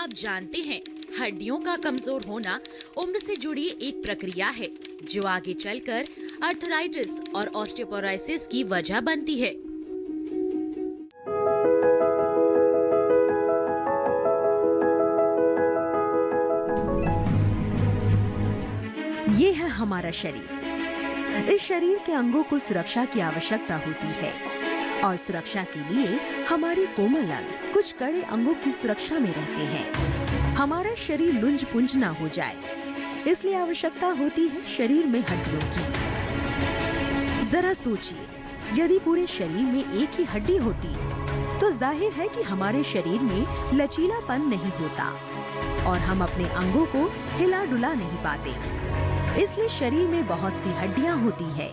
आप जानते हैं, हड्डियों का कमजोर होना उम्र से जुड़ी एक प्रक्रिया है जो आगे चलकर आर्थराइटिस और ऑस्टियोपोरोसिस की वजह बनती है। ये है हमारा शरीर। इस शरीर के अंगों को सुरक्षा की आवश्यकता होती है और सुरक्षा के लिए हमारी कोमल अंग कुछ कड़े अंगों की सुरक्षा में रहते हैं। हमारा शरीर लुंज पुंज ना हो जाए, इसलिए आवश्यकता होती है शरीर में हड्डियों की। जरा सोचिए, यदि पूरे शरीर में एक ही हड्डी होती तो जाहिर है कि हमारे शरीर में लचीलापन नहीं होता और हम अपने अंगों को हिला डुला नहीं पाते। इसलिए शरीर में बहुत सी हड्डियां होती है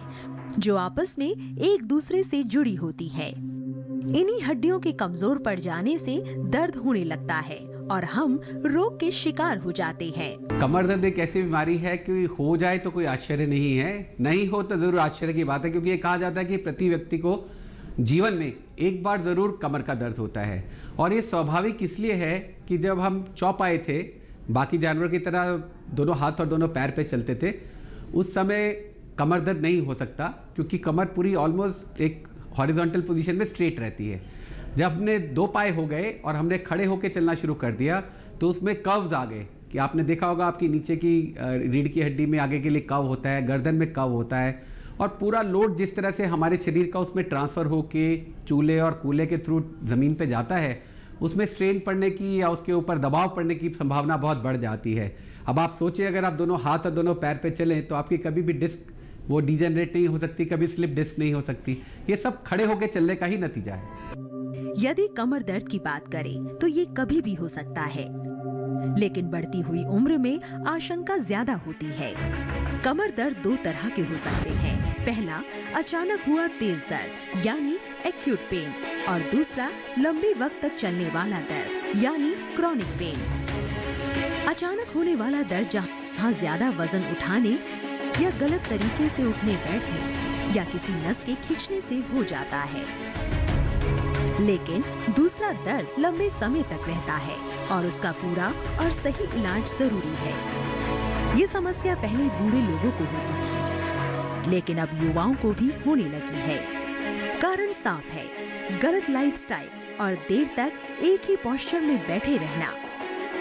जो आपस में एक दूसरे से जुड़ी होती है। इन्हीं हड्डियों के कमजोर पड़ जाने से दर्द होने लगता है और हम रोग के शिकार हो जाते हैं। कमर दर्द एक ऐसी बीमारी है कि हो जाए तो कोई आश्चर्य नहीं है, नहीं हो तो जरूर आश्चर्य की बात है, क्योंकि ये कहा जाता है कि प्रति व्यक्ति को जीवन में एक बार जरूर कमर का दर्द होता है। और ये स्वाभाविक इसलिए है कि जब हम चौपाए थे, बाकी जानवरों की तरह दोनों हाथ और दोनों पैर पे चलते थे, उस समय कमर दर्द नहीं हो सकता, क्योंकि कमर पूरी ऑलमोस्ट एक हॉरिजॉन्टल पोजीशन में स्ट्रेट रहती है। जब हमने दो पाए हो गए और हमने खड़े होकर चलना शुरू कर दिया तो उसमें कर्व्स आ गए, कि आपने देखा होगा आपकी नीचे की रीढ़ की हड्डी में आगे के लिए कर्व होता है, गर्दन में कर्व होता है, और पूरा लोड जिस तरह से हमारे शरीर का उसमें ट्रांसफ़र होके चूल्हे और कूल्हे के थ्रू ज़मीन पे जाता है, उसमें स्ट्रेन पड़ने की या उसके ऊपर दबाव पड़ने की संभावना बहुत बढ़ जाती है। अब आप सोचिए, अगर आप दोनों हाथ और दोनों पैर पे चलें तो आपकी कभी भी डिस्क वो डिजेनरेट नहीं हो सकती, कभी स्लिप डिस्क नहीं हो सकती। ये सब खड़े होकर चलने का ही नतीजा है। यदि कमर दर्द की बात करें तो ये कभी भी हो सकता है, लेकिन बढ़ती हुई उम्र में आशंका ज्यादा होती है। कमर दर्द दो तरह के हो सकते हैं। पहला, अचानक हुआ तेज दर्द यानी एक्यूट पेन, और दूसरा लंबे वक्त तक चलने वाला दर्द यानी क्रॉनिक पेन। अचानक होने वाला दर्द जहाँ ज्यादा वजन उठाने या गलत तरीके से उठने बैठने या किसी नस के खींचने से हो जाता है, लेकिन दूसरा दर्द लंबे समय तक रहता है और उसका पूरा और सही इलाज जरूरी है। ये समस्या पहले बूढ़े लोगों को होती थी, लेकिन अब युवाओं को भी होने लगी है। कारण साफ है, गलत लाइफस्टाइल और देर तक एक ही पोस्चर में बैठे रहना।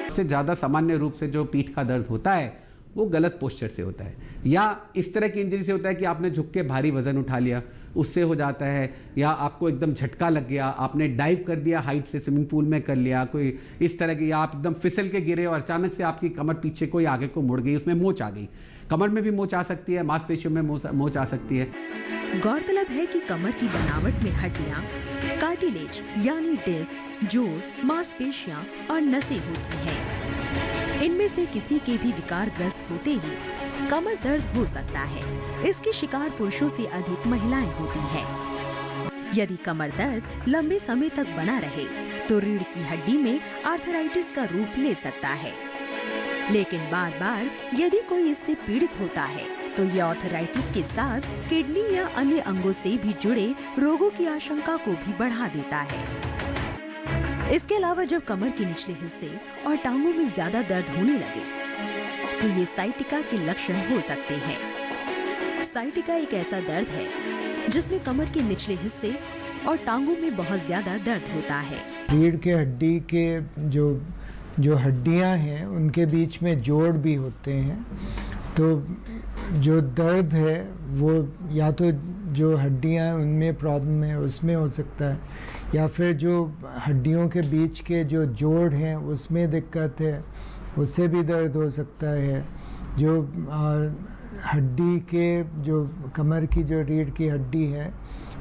सबसे ज़्यादा सामान्य रूप से जो पीठ का दर्द होता है वो गलत पोस्चर से होता है, या इस तरह की इंजरी से होता है कि आपने झुक के भारी वजन उठा लिया, उससे हो जाता है, या आपको एकदम झटका लग गया, आपने डाइव कर दिया हाइट से, स्विमिंग पूल में कर लिया कोई इस तरह की, या आप एकदम फिसल के गिरे और अचानक से आपकी कमर पीछे को या आगे को मुड़ गई, उसमें मोच आ गई। कमर में भी मोच आ सकती है, मांसपेशियों में मोच आ सकती है। गौरतलब है कि कमर की बनावट में हड्डियां, कार्टिलेज यानी डिस्क, जोड़, मांसपेशियां और नसें होती हैं। इनमें से किसी के भी विकारग्रस्त होते ही कमर दर्द हो सकता है। इसके शिकार पुरुषों से अधिक महिलाएं होती हैं। यदि कमर दर्द लंबे समय तक बना रहे तो रीढ़ की हड्डी में आर्थराइटिस का रूप ले सकता है, लेकिन बार बार यदि कोई इससे पीड़ित होता है तो यह आर्थराइटिस के साथ किडनी या अन्य अंगों से भी जुड़े रोगों की आशंका को भी बढ़ा देता है। इसके अलावा जब कमर के निचले हिस्से और टांगों में ज्यादा दर्द होने लगे तो ये साइटिका के लक्षण हो सकते हैं। साइटिका एक ऐसा दर्द है जिसमें कमर के निचले हिस्से और टांगों में बहुत ज्यादा दर्द होता है। रीढ़ के हड्डी के जो हड्डियां हैं उनके बीच में जोड़ भी होते हैं, तो जो दर्द है वो या तो जो हड्डियां हैं उनमें प्रॉब्लम है उसमें हो सकता है, या फिर जो हड्डियों के बीच के जो जोड़ हैं उसमें दिक्कत है, उससे भी दर्द हो सकता है। जो हड्डी के जो कमर की जो रीढ़ की हड्डी है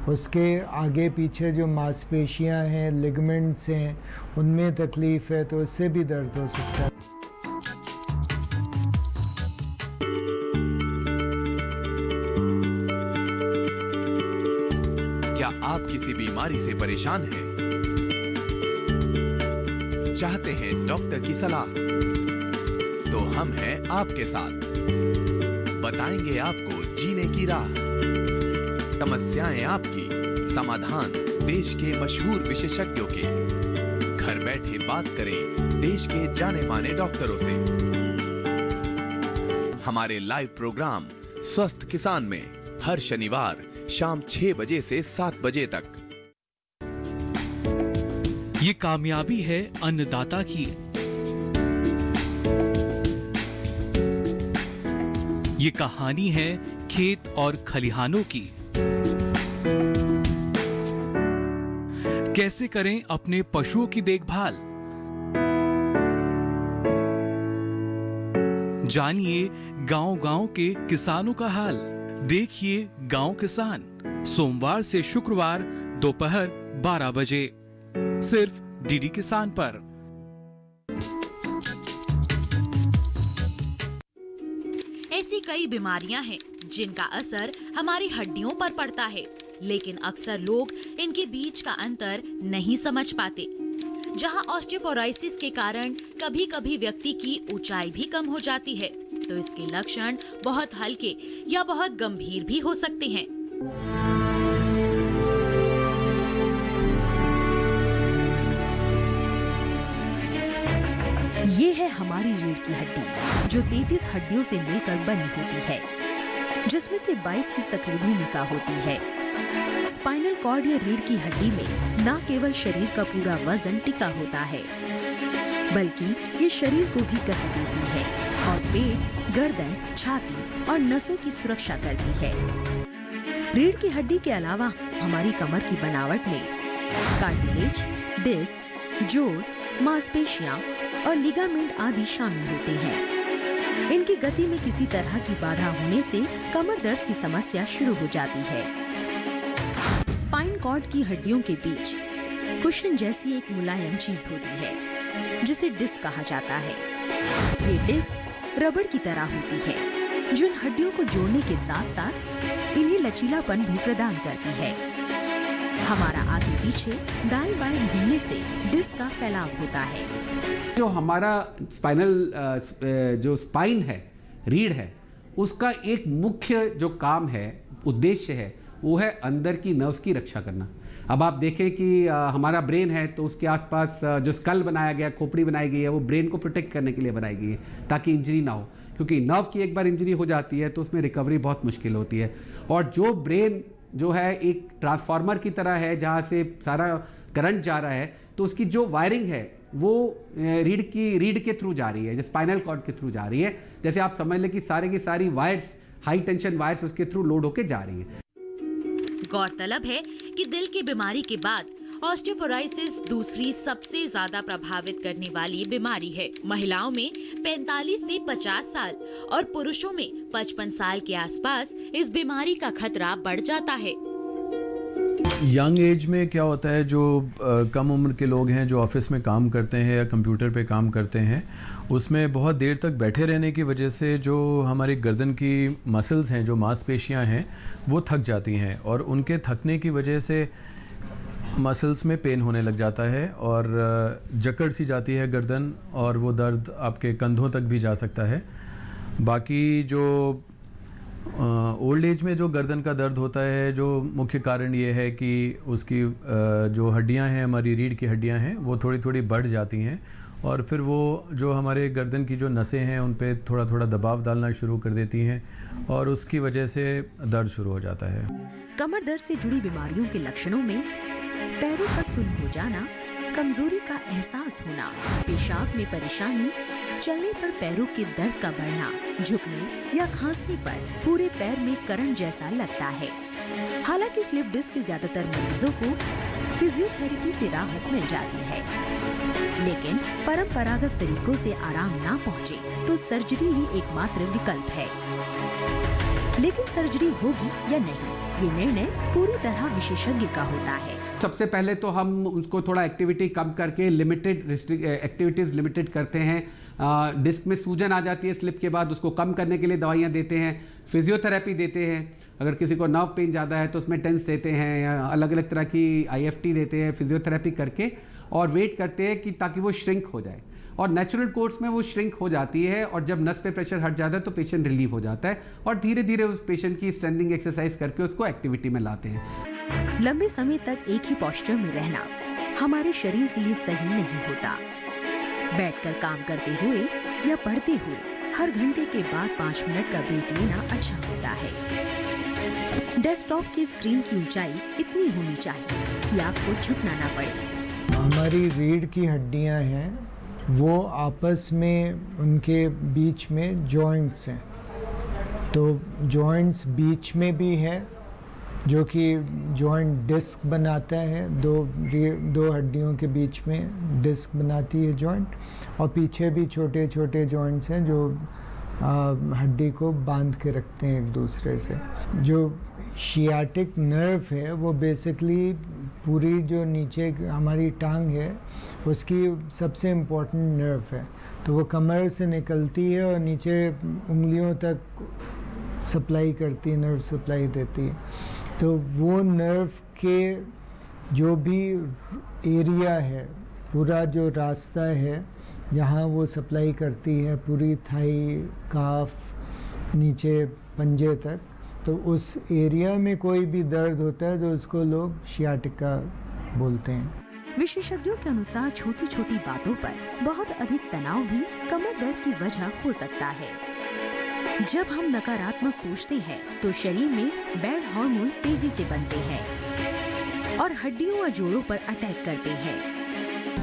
उसके आगे पीछे जो मांसपेशियां हैं, लिगामेंट्स हैं, उनमें तकलीफ़ है तो उससे भी दर्द हो सकता है। क्या आप किसी बीमारी से परेशान हैं? चाहते हैं डॉक्टर की सलाह? तो हम हैं आपके साथ, बताएंगे आपको जीने की राह। समस्याएं आपकी, समाधान देश के मशहूर विशेषज्ञों के। घर बैठे बात करें देश के जाने माने डॉक्टरों से। हमारे लाइव प्रोग्राम स्वस्थ किसान में हर शनिवार शाम 6 बजे से 7 बजे तक। ये कामयाबी है अन्नदाता की। ये कहानी है खेत और खलिहानों की। कैसे करें अपने पशुओं की देखभाल, जानिए गांव-गांव के किसानों का हाल। देखिए गांव किसान सोमवार से शुक्रवार दोपहर 12 बजे सिर्फ डीडी किसान पर। ऐसी कई बीमारियां हैं जिनका असर हमारी हड्डियों पर पड़ता है, लेकिन अक्सर लोग इनके बीच का अंतर नहीं समझ पाते। जहां ऑस्टियोपोरोसिस के कारण कभी-कभी व्यक्ति की ऊंचाई भी कम हो जाती है, तो इसके लक्षण बहुत हल्के या बहुत गंभीर भी हो सकते हैं। ये है हमारी रीढ़ की हड्डी, जो 33 हड्डियों से मिलकर बनी होती है, जिसमें से 22 की सक्रिय भूमिका होती है। स्पाइनल कॉर्ड या रीढ़ की हड्डी में न केवल शरीर का पूरा वजन टिका होता है, बल्कि ये शरीर को भी गति देती है और पेट, गर्दन, छाती और नसों की सुरक्षा करती है। रीढ़ की हड्डी के अलावा हमारी कमर की बनावट में कार्टिलेज, डिस्क, जोड़, मांसपेशियां और लिगामेंट आदि शामिल होते हैं। इनकी गति में किसी तरह की बाधा होने से कमर दर्द की समस्या शुरू हो जाती है। स्पाइन कॉर्ड की हड्डियों के बीच कुशन जैसी एक मुलायम चीज होती है, जिसे डिस्क कहा जाता है। ये डिस्क रबड़ की तरह होती है, जो इन हड्डियों को जोड़ने के साथ साथ इन्हें लचीलापन भी प्रदान करती है। हमारा आगे पीछे दाएं बाएं घूमने से डिस्क का फैलाव होता है। जो हमारा स्पाइनल जो स्पाइन है, रीढ़ है, उसका एक मुख्य जो काम है, उद्देश्य है, वो है अंदर की नर्व्स की रक्षा करना। अब आप देखें कि हमारा ब्रेन है, तो उसके आसपास जो स्कल बनाया गया, खोपड़ी बनाई गई है, वो ब्रेन को प्रोटेक्ट करने के लिए बनाई गई है, ताकि इंजरी ना हो। क्योंकि नर्व की एक बार इंजरी हो जाती है तो उसमें रिकवरी बहुत मुश्किल होती है। और जो ब्रेन जो है एक ट्रांसफार्मर की तरह है, जहाँ से सारा करंट जा रहा है, तो उसकी जो वायरिंग है वो रीढ़ के थ्रू जा रही है, जो स्पाइनल कॉर्ड के थ्रू जा रही है। जैसे आप समझ लें कि सारे की सारी वायर्स, हाई टेंशन वायर्स उसके थ्रू लोड होके जा रही है। गौरतलब है कि दिल की बीमारी के बाद ऑस्टियोपोरोसिस दूसरी सबसे ज्यादा प्रभावित करने वाली बीमारी है। महिलाओं में 45 से 50 साल और पुरुषों में 55 साल के आसपास इस बीमारी का खतरा बढ़ जाता है। यंग एज में क्या होता है, जो कम उम्र के लोग हैं, जो ऑफिस में काम करते हैं या कंप्यूटर पे काम करते हैं, उसमें बहुत देर तक बैठे रहने की वजह से जो हमारी गर्दन की मसल्स हैं, जो मांसपेशियां हैं, वो थक जाती हैं और उनके थकने की वजह से मसल्स में पेन होने लग जाता है और जकड़ सी जाती है गर्दन, और वो दर्द आपके कंधों तक भी जा सकता है। बाकी जो ओल्ड एज में जो गर्दन का दर्द होता है, जो मुख्य कारण ये है कि उसकी जो हड्डियां हैं, हमारी रीढ़ की हड्डियां हैं, वो थोड़ी थोड़ी बढ़ जाती हैं और फिर वो जो हमारे गर्दन की जो नसें हैं उन पे थोड़ा थोड़ा दबाव डालना शुरू कर देती हैं और उसकी वजह से दर्द शुरू हो जाता है। कमर दर्द से जुड़ी बीमारियों के लक्षणों में पैरों का सुन्न हो जाना, कमजोरी का एहसास होना, पेशाब में परेशानी, चलने पर पैरों के दर्द का बढ़ना, झुकने या खांसने पर पूरे पैर में करंट जैसा लगता है। हालांकि स्लिप डिस्क के ज्यादातर मरीजों को फिजियोथेरेपी से राहत मिल जाती है, लेकिन परंपरागत तरीकों से आराम ना पहुंचे तो सर्जरी ही एकमात्र विकल्प है। लेकिन सर्जरी होगी या नहीं, ये निर्णय पूरी तरह विशेषज्ञ का होता है। सबसे पहले तो हम उसको थोड़ा एक्टिविटी कम करके एक्टिविटीज़ लिमिटेड करते हैं। डिस्क में सूजन आ जाती है स्लिप के बाद, उसको कम करने के लिए दवाइयाँ देते हैं, फिजियोथेरेपी देते हैं। अगर किसी को नर्व पेन ज़्यादा है तो उसमें टेंस देते हैं या अलग अलग तरह की IFT देते हैं, फिजियोथेरेपी करके, और वेट करते हैं कि ताकि वो श्रिंक हो जाए। और नेचुरल कोर्स में वो श्रिंक हो जाती है और जब नस पे प्रेशर हट जाता है तो पेशेंट रिलीव हो जाता है और धीरे धीरे उस पेशेंट की स्ट्रेंथिंग एक्सरसाइज करके उसको एक्टिविटी में लाते हैं। लंबे समय तक एक ही पोस्चर में रहना, हमारे शरीर के लिए सही नहीं होता। बैठकर काम करते हुए या पढ़ते हुए हर घंटे के बाद 5 मिनट का ब्रेक लेना अच्छा होता है। डेस्कटॉप की स्क्रीन की ऊंचाई इतनी होनी चाहिए कि आपको झुकना ना पड़े। हमारी रीढ़ की हड्डियां हैं, वो आपस में उनके बीच में जॉइंट्स हैं। तो जॉइंट्स बीच में भी है, जो कि जॉइंट डिस्क बनाता है। दो हड्डियों के बीच में डिस्क बनाती है जॉइंट, और पीछे भी छोटे छोटे जॉइंट्स हैं जो हड्डी को बांध के रखते हैं एक दूसरे से। जो शियाटिक नर्व है वो बेसिकली पूरी जो नीचे हमारी टांग है उसकी सबसे इम्पोर्टेंट नर्व है। तो वो कमर से निकलती है और नीचे उंगलियों तक सप्लाई करती है, नर्व सप्लाई देती है। तो वो नर्व के जो भी एरिया है, पूरा जो रास्ता है जहाँ वो सप्लाई करती है पूरी थाई, काफ, नीचे पंजे तक, तो उस एरिया में कोई भी दर्द होता है तो उसको लोग शियाटिका बोलते हैं। विशेषज्ञों के अनुसार छोटी छोटी बातों पर बहुत अधिक तनाव भी कमर दर्द की वजह हो सकता है। जब हम नकारात्मक सोचते हैं तो शरीर में बैड हार्मोन्स तेजी से बनते हैं और हड्डियों और जोड़ों पर अटैक करते हैं।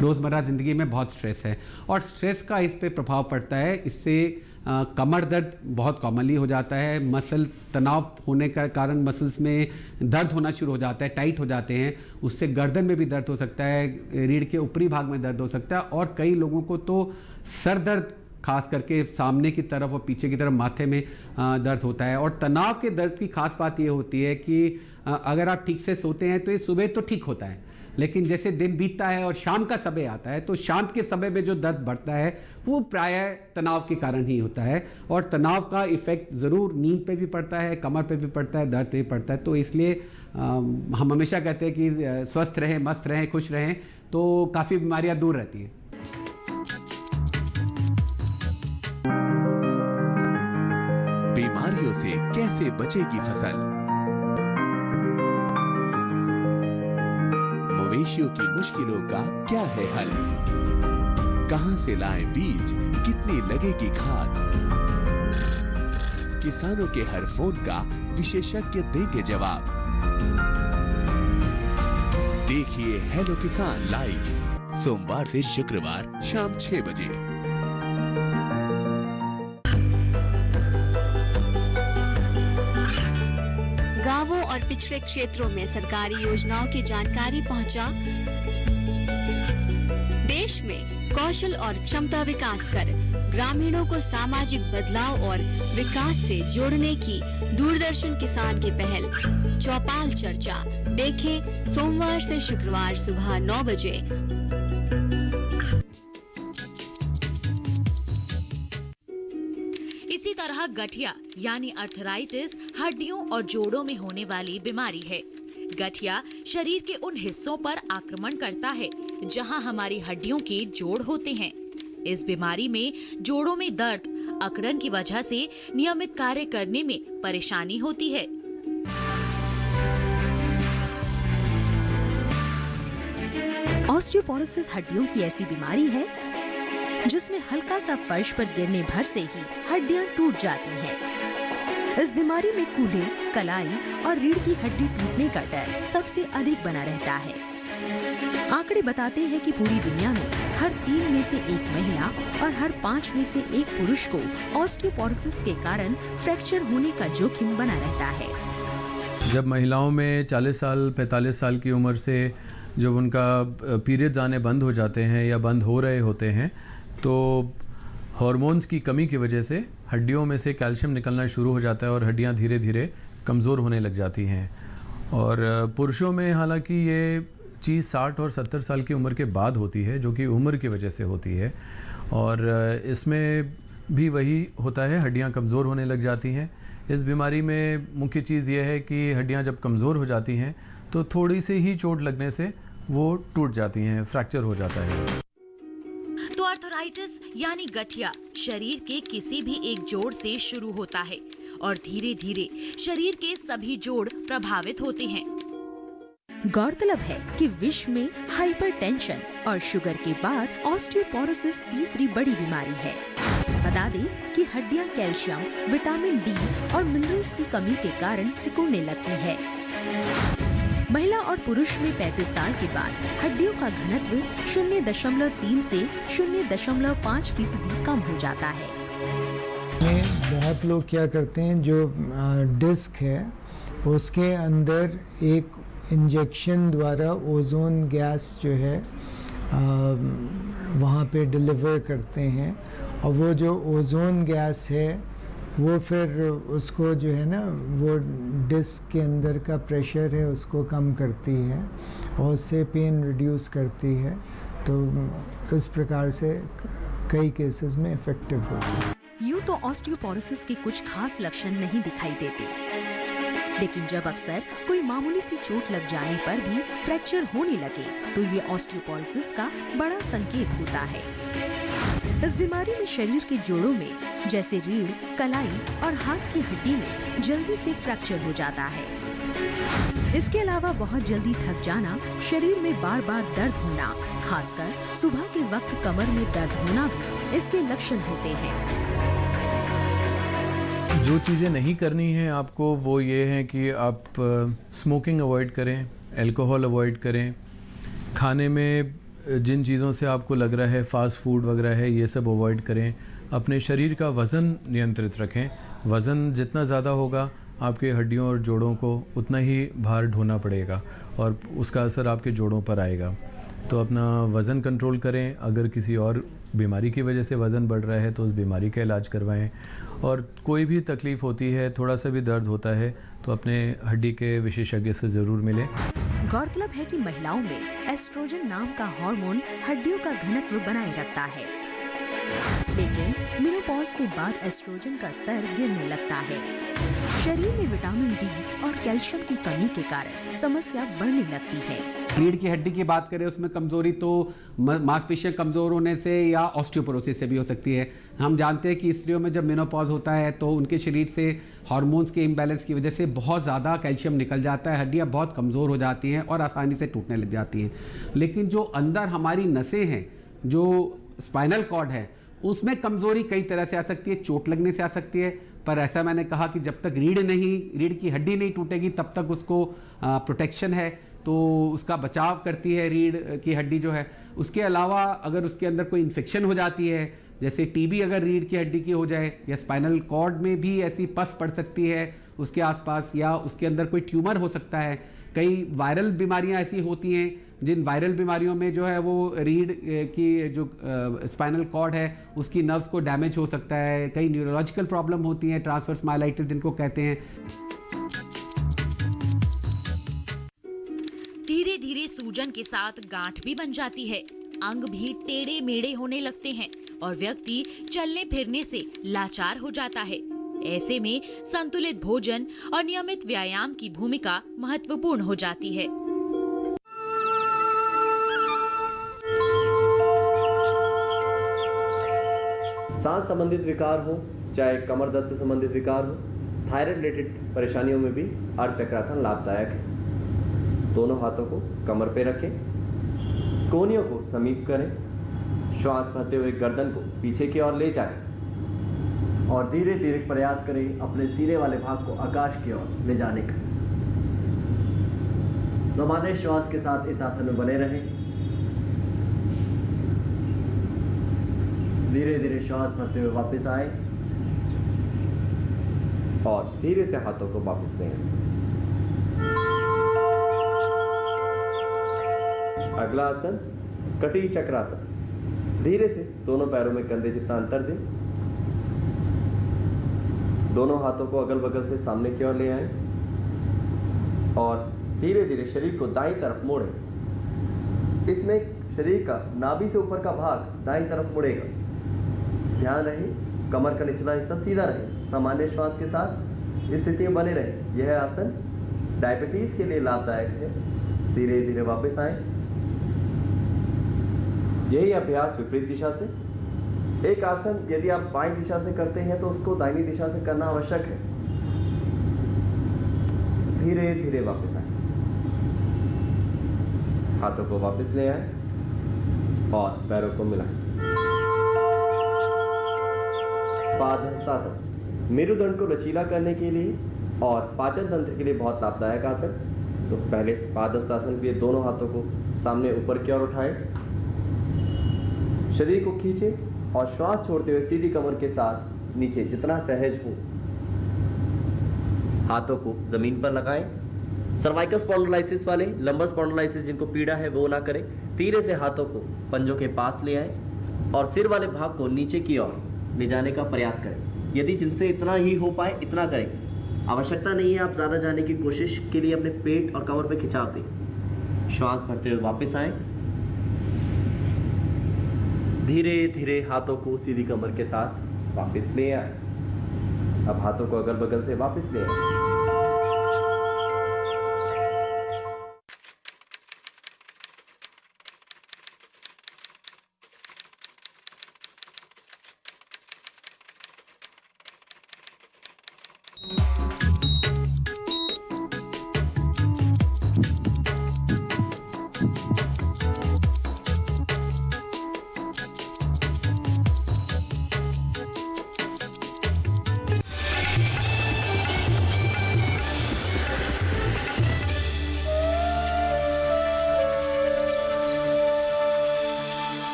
रोज़मर्रा ज़िंदगी में बहुत स्ट्रेस है और स्ट्रेस का इस पे प्रभाव पड़ता है। इससे कमर दर्द बहुत कॉमनली हो जाता है। मसल तनाव होने का कारण मसल्स में दर्द होना शुरू हो जाता है, टाइट हो जाते हैं। उससे गर्दन में भी दर्द हो सकता है, रीढ़ के ऊपरी भाग में दर्द हो सकता है, और कई लोगों को तो सर दर्द, खास करके सामने की तरफ और पीछे की तरफ माथे में दर्द होता है। और तनाव के दर्द की खास बात ये होती है कि अगर आप ठीक से सोते हैं तो ये सुबह तो ठीक होता है, लेकिन जैसे दिन बीतता है और शाम का समय आता है तो शाम के समय में जो दर्द बढ़ता है वो प्रायः तनाव के कारण ही होता है। और तनाव का इफेक्ट ज़रूर नींद पे भी पड़ता है, कमर पे भी पड़ता है, दर्द पे भी पड़ता है। तो इसलिए हम हमेशा कहते हैं कि स्वस्थ रहें, मस्त रहें, खुश रहें, तो काफ़ी बीमारियां दूर रहती हैं। बीमारियों से कैसे बचेगी फसल? मवेशियों की मुश्किलों का क्या है हल? कहां से लाएं बीज, कितनी लगेगी खाद? किसानों के हर फोन का विशेषज्ञ देंगे जवाब। देखिए हेलो किसान लाइव, सोमवार से शुक्रवार शाम 6 बजे। गांवों और पिछड़े क्षेत्रों में सरकारी योजनाओं की जानकारी पहुंचा। देश में कौशल और क्षमता विकास कर ग्रामीणों को सामाजिक बदलाव और विकास से जोड़ने की दूरदर्शन किसान की पहल चौपाल चर्चा देखें सोमवार से शुक्रवार सुबह 9 बजे। इसी तरह गठिया यानी अर्थराइटिस हड्डियों और जोड़ों में होने वाली बीमारी है। गठिया शरीर के उन हिस्सों पर आक्रमण करता है जहां हमारी हड्डियों के जोड़ होते हैं। इस बीमारी में जोड़ों में दर्द, अकड़न की वजह से नियमित कार्य करने में परेशानी होती है। ऑस्टियोपोरोसिस हड्डियों की ऐसी बीमारी है जिसमें हल्का सा फर्श पर गिरने भर से ही हड्डियां टूट जाती हैं। इस बीमारी में कूल्हे, कलाई और रीढ़ की हड्डी टूटने का डर सबसे अधिक बना रहता है। आंकड़े बताते हैं कि पूरी दुनिया में हर 3 में से 1 महिला और हर 5 में से 1 पुरुष को ऑस्टियोपोरोसिस के कारण फ्रैक्चर होने का जोखिम बना रहता है। जब महिलाओं में 40 साल 45 साल की उम्र से जब उनका पीरियड्स आने बंद हो जाते हैं या बंद हो रहे होते हैं तो हार्मोन्स की कमी की वजह से हड्डियों में से कैल्शियम निकलना शुरू हो जाता है और हड्डियां धीरे धीरे कमज़ोर होने लग जाती हैं। और पुरुषों में हालांकि ये चीज़ 60 और 70 साल की उम्र के बाद होती है, जो कि उम्र की वजह से होती है। और इसमें भी वही होता है, हड्डियां कमज़ोर होने लग जाती हैं। इस बीमारी में मुख्य चीज़ ये है कि हड्डियां जब कमज़ोर हो जाती हैं तो थोड़ी सी ही चोट लगने से वो टूट जाती हैं, फ्रैक्चर हो जाता है। तो आर्थराइटिस यानी गठिया शरीर के किसी भी एक जोड़ से शुरू होता है और धीरे धीरे शरीर के सभी जोड़ प्रभावित होते हैं। गौरतलब है कि विश्व में हाइपरटेंशन और शुगर के बाद ऑस्टियोपोरोसिस तीसरी बड़ी बीमारी है। बता दें कि हड्डियां कैल्शियम, विटामिन डी और मिनरल्स की कमी के कारण सिकुड़ने लगती है। महिला और पुरुष में 35 साल के बाद हड्डियों का घनत्व 0.3 से 0.5% कम हो जाता है। बहुत लोग क्या करते हैं, जो डिस्क है उसके अंदर एक इंजेक्शन द्वारा ओजोन गैस जो है वहाँ पे डिलीवर करते हैं, और वो जो ओजोन गैस है वो फिर उसको जो है ना वो डिस्क के अंदर का प्रेशर है उसको कम करती है और उससे पेन रिड्यूस करती है। तो इस प्रकार से कई केसेस में इफेक्टिव होती है। यूं तो ऑस्टियोपोरोसिस के कुछ खास लक्षण नहीं दिखाई देते, लेकिन जब अक्सर कोई मामूली सी चोट लग जाने पर भी फ्रैक्चर होने लगे तो ये ऑस्टियोपोरोसिस का बड़ा संकेत होता है। इस बीमारी में शरीर के जोड़ों में जैसे रीढ़, कलाई और हाथ की हड्डी में जल्दी से फ्रैक्चर हो जाता है। इसके अलावा बहुत जल्दी थक जाना, शरीर में बार बार दर्द होना, खासकर सुबह के वक्त कमर में दर्द होना भी इसके लक्षण होते हैं। जो चीज़ें नहीं करनी है आपको वो ये है कि आप स्मोकिंग अवॉइड करें, अल्कोहल अवॉइड करें, खाने में जिन चीज़ों से आपको लग रहा है फास्ट फूड वगैरह है ये सब अवॉइड करें। अपने शरीर का वज़न नियंत्रित रखें। वज़न जितना ज़्यादा होगा आपके हड्डियों और जोड़ों को उतना ही भार ढोना पड़ेगा और उसका असर आपके जोड़ों पर आएगा। तो अपना वज़न कंट्रोल करें। अगर किसी और बीमारी की वजह से वज़न बढ़ रहा है तो उस बीमारी का इलाज करवाएं। और कोई भी तकलीफ़ होती है, थोड़ा सा भी दर्द होता है तो अपने हड्डी के विशेषज्ञ से ज़रूर मिलें। गौरतलब है कि महिलाओं में एस्ट्रोजन नाम का हार्मोन हड्डियों का घनत्व बनाए रखता है, लेकिन मेनोपॉज के बाद एस्ट्रोजन का स्तर गिरने लगता है। शरीर में विटामिन डी और कैल्शियम की कमी के कारण समस्या बढ़ने लगती है। रीढ़ की हड्डी की बात करें उसमें कमजोरी तो मांसपेशियां कमजोर होने से या ऑस्टियोपोरोसिस से भी हो सकती है। हम जानते हैं कि स्त्रियों में जब मेनोपॉज होता है तो उनके शरीर से हार्मोन्स के इम्बैलेंस की वजह से बहुत ज़्यादा कैल्शियम निकल जाता है, हड्डियां बहुत कमज़ोर हो जाती हैं और आसानी से टूटने लग जाती हैं। लेकिन जो अंदर हमारी नसें हैं, जो स्पाइनल कॉर्ड है, उसमें कमज़ोरी कई तरह से आ सकती है। चोट लगने से आ सकती है, पर ऐसा मैंने कहा कि जब तक रीढ़ की हड्डी नहीं टूटेगी तब तक उसको प्रोटेक्शन है, तो उसका बचाव करती है रीढ़ की हड्डी जो है। उसके अलावा अगर उसके अंदर कोई इन्फेक्शन हो जाती है, जैसे टीबी अगर रीढ़ की हड्डी की हो जाए, या स्पाइनल कॉर्ड में भी ऐसी पस पड़ सकती है उसके आसपास, या उसके अंदर कोई ट्यूमर हो सकता है। कई वायरल बीमारियां ऐसी होती हैं जिन वायरल बीमारियों में जो है वो रीढ़ की जो स्पाइनल कॉर्ड है उसकी नर्व्स को डैमेज हो सकता है। कई न्यूरोलॉजिकल प्रॉब्लम होती हैं, ट्रांसवर्स माइलाइटिस जिनको कहते हैं। धीरे धीरे सूजन के साथ गांठ भी बन जाती है, अंग भी टेढ़े मेढ़े होने लगते हैं और व्यक्ति चलने फिरने से लाचार हो जाता है। ऐसे में संतुलित भोजन और नियमित व्यायाम की भूमिका महत्वपूर्ण हो जाती है। सांस संबंधित विकार हो, चाहे कमर दर्द से संबंधित विकार हो, थायराइड रिलेटेड परेशानियों में भी अर्ध चक्रासन लाभदायक है। दोनों हाथों को कमर पे रखें, कोहनियों को समीप करें, श्वास भरते हुए गर्दन को पीछे की ओर ले जाएं और धीरे धीरे प्रयास करें अपने सीने वाले भाग को आकाश की ओर ले जाने का। सामान्य श्वास के साथ इस आसन में बने रहें। धीरे धीरे श्वास भरते हुए वापस आए और धीरे से हाथों को वापस ले आए। अगला आसन कटी चक्रासन। धीरे से दोनों पैरों में कंधे जितना अंतर दें, दोनों हाथों को अगल बगल से सामने की ओर ले आए और धीरे धीरे शरीर को दाईं तरफ मोड़ें। इसमें शरीर का नाभि से ऊपर का भाग दाईं तरफ मुड़ेगा। ध्यान रहे कमर का निचला हिस्सा सीधा रहे। सामान्य श्वास के साथ इस स्थिति में बने रहे। यह आसन डायबिटीज के लिए लाभदायक है। धीरे धीरे वापस आए। यही अभ्यास विपरीत दिशा से। एक आसन यदि आप बाईं दिशा से करते हैं तो उसको दाहिनी दिशा से करना आवश्यक है। धीरे धीरे वापस आए। हाथों को वापस ले आए और पैरों को मिलाएं। पादहस्तासन मेरुदंड को लचीला करने के लिए और पाचन तंत्र के लिए बहुत लाभदायक आसन। तो पहले पादहस्तासन के लिए दोनों हाथों को सामने ऊपर की ओर उठाएं, शरीर को खींचें और श्वास छोड़ते हुए सीधी कमर के साथ नीचे जितना सहज हो हाथों को जमीन पर लगाएं। सर्वाइकल स्पॉन्डिलाइसिस वाले, लंबर स्पॉन्डिलाइसिस जिनको पीड़ा है वो ना करें। धीरे से हाथों को पंजों के पास ले आएं और सिर वाले भाग को नीचे की ओर ले जाने का प्रयास करें। यदि जिनसे इतना ही हो पाए इतना करें, आवश्यकता नहीं है आप ज़्यादा जाने की कोशिश के लिए अपने पेट और कमर पे खिंचाव दें। श्वास भरते हुए वापस आएं, धीरे धीरे हाथों को सीधी कमर के साथ वापस ले आए। अब हाथों को अगल बगल से वापस ले आए।